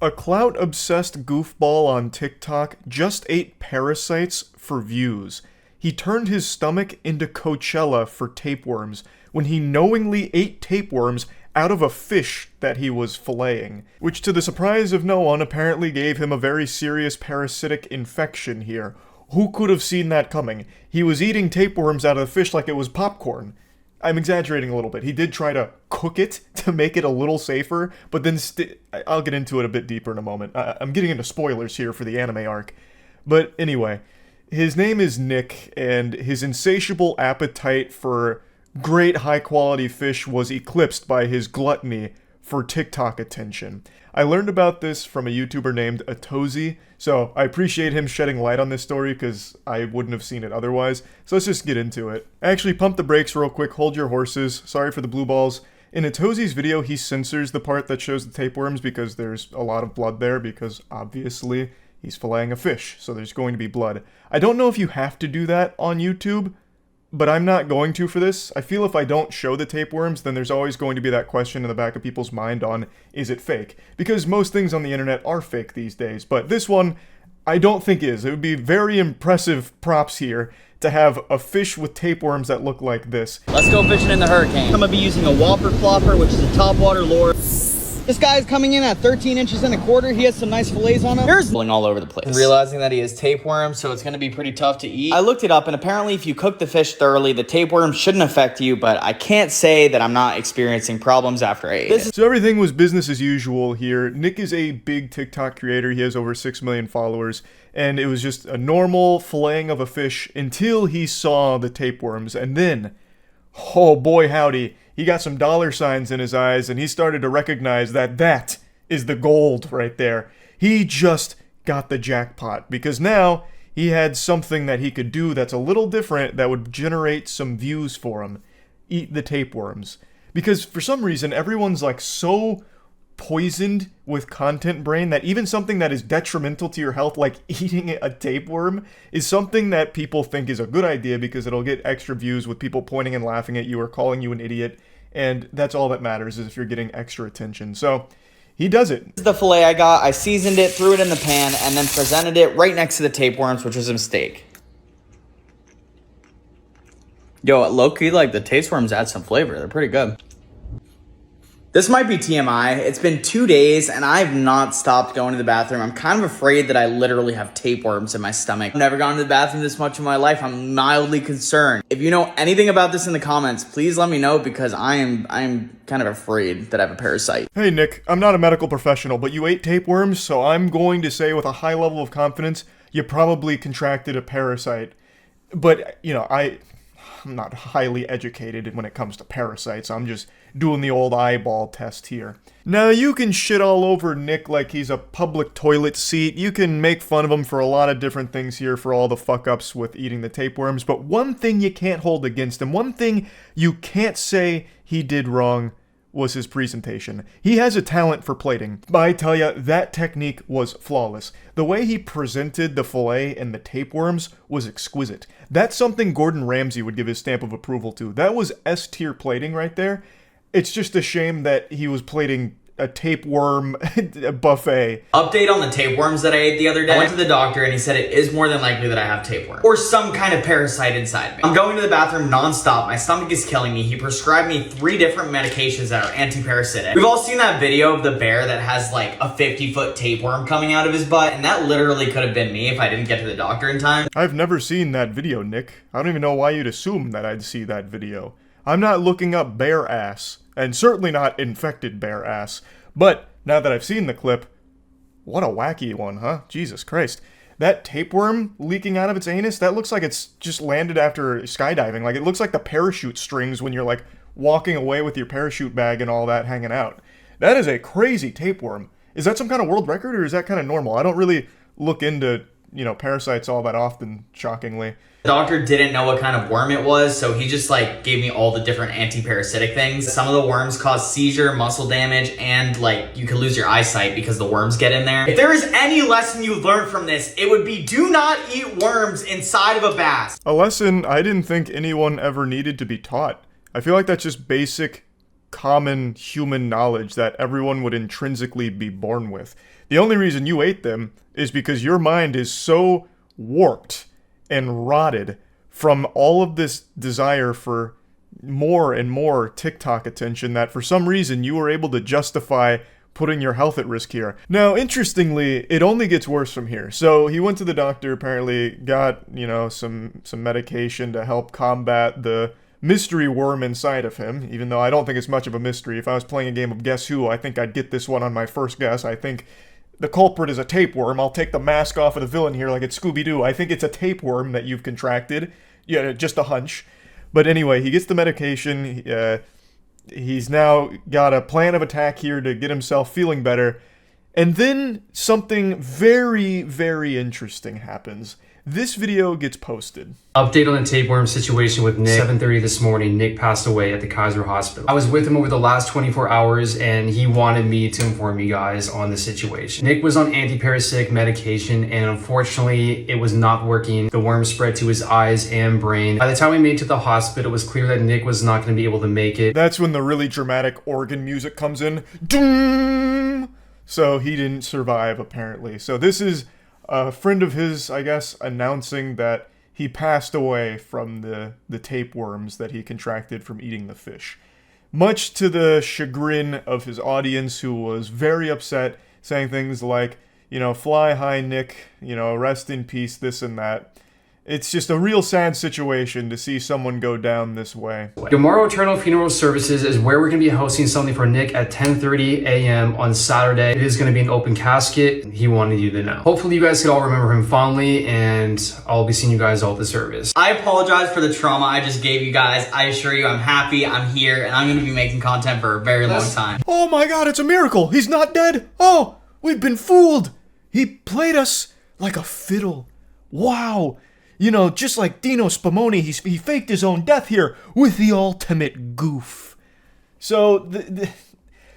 A clout-obsessed goofball on TikTok just ate parasites for views. He turned his stomach into Coachella for tapeworms when he knowingly ate tapeworms out of a fish that he was filleting, which to the surprise of no one apparently gave him a very serious parasitic infection here. Who could have seen that coming? He was eating tapeworms out of the fish like it was popcorn. I'm exaggerating a little bit. He did try to cook it to make it a little safer, but then I'll get into it a bit deeper in a moment. I'm getting into spoilers here for the anime arc. But anyway, his name is Nick, and his insatiable appetite for great high-quality fish was eclipsed by his gluttony for TikTok attention. I learned about this from a YouTuber named Atozy, so I appreciate him shedding light on this story because I wouldn't have seen it otherwise. So let's just get into it. Actually, pump the brakes real quick, hold your horses. Sorry for the blue balls. In Atozy's video, he censors the part that shows the tapeworms because there's a lot of blood there because obviously he's filleting a fish, so there's going to be blood. I don't know if you have to do that on YouTube, but I'm not going to for this. I feel if I don't show the tapeworms, then there's always going to be that question in the back of people's mind on, is it fake? Because most things on the internet are fake these days, but this one, I don't think is. It would be very impressive props here to have a fish with tapeworms that look like this. Let's go fishing in the hurricane. I'm gonna be using a whopper flopper, which is a topwater lure. This guy's coming in at 13 inches and a quarter. He has some nice fillets on him. There's pulling all over the place. Realizing that he has tapeworms, so it's gonna be pretty tough to eat. I looked it up, and apparently if you cook the fish thoroughly, the tapeworms shouldn't affect you, but I can't say that I'm not experiencing problems after I ate it. So everything was business as usual here. Nick is a big TikTok creator. He has over 6 million followers, and it was just a normal filleting of a fish until he saw the tapeworms, and then, oh boy howdy, he got some dollar signs in his eyes, and he started to recognize that that is the gold right there. He just got the jackpot, because now he had something that he could do that's a little different that would generate some views for him. Eat the tapeworms. Because for some reason, everyone's like so poisoned with content brain that even something that is detrimental to your health, like eating a tapeworm, is something that people think is a good idea because it'll get extra views with people pointing and laughing at you or calling you an idiot, and that's all that matters is if you're getting extra attention. So he does it. This is the fillet I got. I seasoned it, threw it in the pan, and then presented it right next to the tapeworms, which was a mistake. Yo, low-key, like, the tapeworms add some flavor. They're pretty good. This might be TMI. It's been 2 days and I've not stopped going to the bathroom. I'm kind of afraid that I literally have tapeworms in my stomach. I've never gone to the bathroom this much in my life. I'm mildly concerned. If you know anything about this in the comments, please let me know because I'm kind of afraid that I have a parasite. Hey Nick, I'm not a medical professional, but you ate tapeworms, so I'm going to say with a high level of confidence, you probably contracted a parasite. But, you know, I'm not highly educated when it comes to parasites. I'm just doing the old eyeball test here. Now, you can shit all over Nick like he's a public toilet seat. You can make fun of him for a lot of different things here for all the fuck-ups with eating the tapeworms, but one thing you can't hold against him, one thing you can't say he did wrong, was his presentation. He has a talent for plating. But I tell ya, that technique was flawless. The way he presented the fillet and the tapeworms was exquisite. That's something Gordon Ramsay would give his stamp of approval to. That was S-tier plating right there. It's just a shame that he was plating a tapeworm buffet. Update on the tapeworms that I ate the other day. I went to the doctor and he said it is more than likely that I have tapeworm or some kind of parasite inside me. I'm going to the bathroom nonstop. My stomach is killing me. He prescribed me 3 different medications that are anti-parasitic. We've all seen that video of the bear that has like a 50-foot tapeworm coming out of his butt, and that literally could have been me if I didn't get to the doctor in time. I've never seen that video, Nick. I don't even know why you'd assume that I'd see that video. I'm not looking up bear ass, and certainly not infected bear ass. But now that I've seen the clip, what a wacky one, huh? Jesus Christ. That tapeworm leaking out of its anus, that looks like it's just landed after skydiving. Like, it looks like the parachute strings when you're, like, walking away with your parachute bag and all that hanging out. That is a crazy tapeworm. Is that some kind of world record, or is that kind of normal? I don't really look into, you know, parasites all that often, shockingly. The doctor didn't know what kind of worm it was, so he just like gave me all the different anti-parasitic things. Some of the worms cause seizure, muscle damage, and like you can lose your eyesight because the worms get in there. If there is any lesson you learned from this, it would be do not eat worms inside of a bath. A lesson I didn't think anyone ever needed to be taught. I feel like that's just basic common human knowledge that everyone would intrinsically be born with. The only reason you ate them is because your mind is so warped and rotted from all of this desire for more and more TikTok attention that for some reason you were able to justify putting your health at risk here. Now, interestingly, it only gets worse from here. So he went to the doctor, apparently got, some medication to help combat the mystery worm inside of him, even though I don't think it's much of a mystery. If I was playing a game of Guess Who, I think I'd get this one on my first guess. I think the culprit is a tapeworm. I'll take the mask off of the villain here like it's Scooby-Doo. I think it's a tapeworm that you've contracted. Yeah, just a hunch. But anyway, he gets the medication. He's now got a plan of attack here to get himself feeling better. And then something very, very interesting happens. This video gets posted. Update on the tapeworm situation with Nick. 7:30 this morning, Nick passed away at the Kaiser Hospital. I was with him over the last 24 hours and he wanted me to inform you guys on the situation. Nick was on anti-parasitic medication and unfortunately it was not working. The worm spread to his eyes and brain. By the time we made it to the hospital, it was clear that Nick was not going to be able to make it. That's when the really dramatic organ music comes in. Doom! So he didn't survive apparently. So this is a friend of his, I guess, announcing that he passed away from the tapeworms that he contracted from eating the fish. Much to the chagrin of his audience, who was very upset, saying things like, fly high, Nick, rest in peace, this and that. It's just a real sad situation to see someone go down this way. Tomorrow Eternal Funeral Services is where we're going to be hosting something for Nick at 10:30 a.m. on Saturday. It is going to be an open casket. He wanted you to know. Hopefully you guys could all remember him fondly and I'll be seeing you guys all at the service. I apologize for the trauma I just gave you guys. I assure you I'm happy, I'm here, and I'm going to be making content for a very long time. Oh my god, it's a miracle! He's not dead! Oh, we've been fooled! He played us like a fiddle. Wow! Just like Dino Spumoni, he faked his own death here with the ultimate goof. So,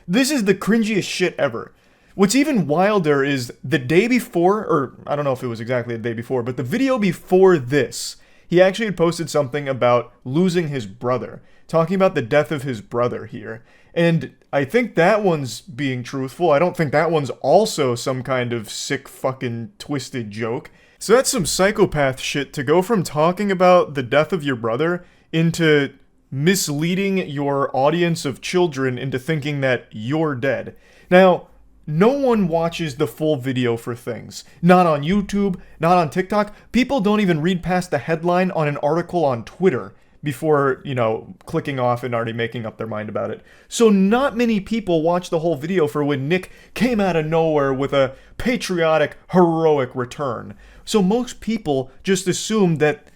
this is the cringiest shit ever. What's even wilder is the day before, or I don't know if it was exactly the day before, but the video before this, he actually had posted something about losing his brother, talking about the death of his brother here. And I think that one's being truthful. I don't think that one's also some kind of sick fucking twisted joke. So that's some psychopath shit to go from talking about the death of your brother into misleading your audience of children into thinking that you're dead. Now, no one watches the full video for things. Not on YouTube, not on TikTok. People don't even read past the headline on an article on Twitter before, clicking off and already making up their mind about it. So not many people watch the whole video for when Nick came out of nowhere with a patriotic, heroic return. So most people just assumed that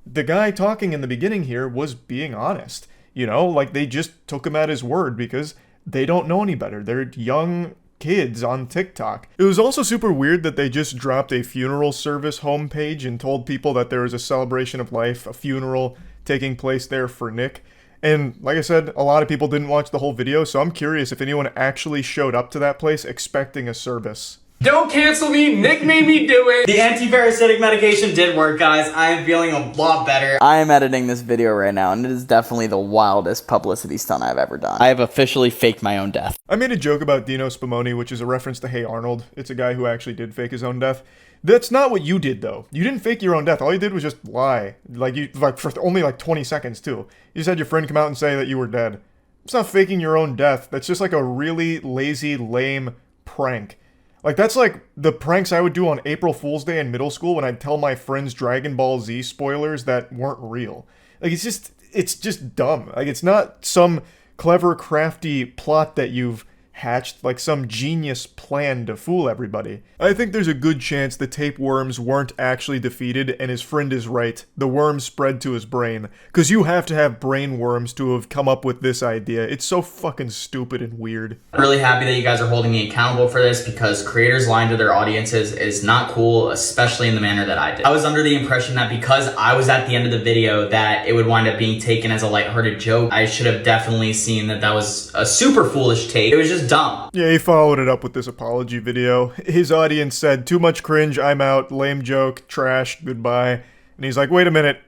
the guy talking in the beginning here was being honest. They just took him at his word because they don't know any better. They're young kids on TikTok. It was also super weird that they just dropped a funeral service homepage and told people that there was a celebration of life, a funeral taking place there for Nick. And like I said, a lot of people didn't watch the whole video, so I'm curious if anyone actually showed up to that place expecting a service. Don't cancel me, Nick made me do it. The anti-parasitic medication did work, guys. I am feeling a lot better. I am editing this video right now, and it is definitely the wildest publicity stunt I've ever done. I have officially faked my own death. I made a joke about Dino Spumoni, which is a reference to Hey Arnold. It's a guy who actually did fake his own death. That's not what you did, though. You didn't fake your own death. All you did was just lie. For only 20 seconds, too. You just had your friend come out and say that you were dead. It's not faking your own death. That's just like a really lazy, lame prank. That's like the pranks I would do on April Fool's Day in middle school when I'd tell my friends Dragon Ball Z spoilers that weren't real. It's just dumb. It's not some clever, crafty plot that you've hatched, like some genius plan to fool everybody. I think there's a good chance the tapeworms weren't actually defeated and his friend is right. The worm spread to his brain. Because you have to have brain worms to have come up with this idea. It's so fucking stupid and weird. I'm really happy that you guys are holding me accountable for this because creators lying to their audiences is not cool, especially in the manner that I did. I was under the impression that because I was at the end of the video that it would wind up being taken as a lighthearted joke. I should have definitely seen that that was a super foolish take. It was just dumb. Yeah, he followed it up with this apology video. His audience said, "Too much cringe, I'm out, lame joke, trash, goodbye." And he's like, "Wait a minute,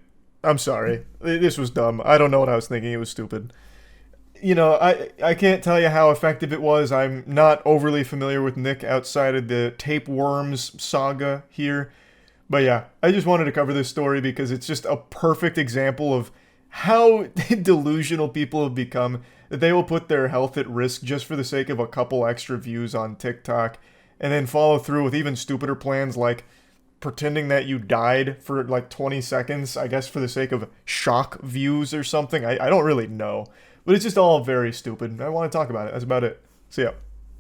I'm sorry. This was dumb. I don't know what I was thinking, it was stupid." I can't tell you how effective it was. I'm not overly familiar with Nick outside of the tapeworms saga here. But yeah, I just wanted to cover this story because it's just a perfect example of how delusional people have become, that they will put their health at risk just for the sake of a couple extra views on TikTok, and then follow through with even stupider plans like pretending that you died for like 20 seconds, I guess for the sake of shock views or something. I don't really know. But it's just all very stupid. I want to talk about it. That's about it. See ya.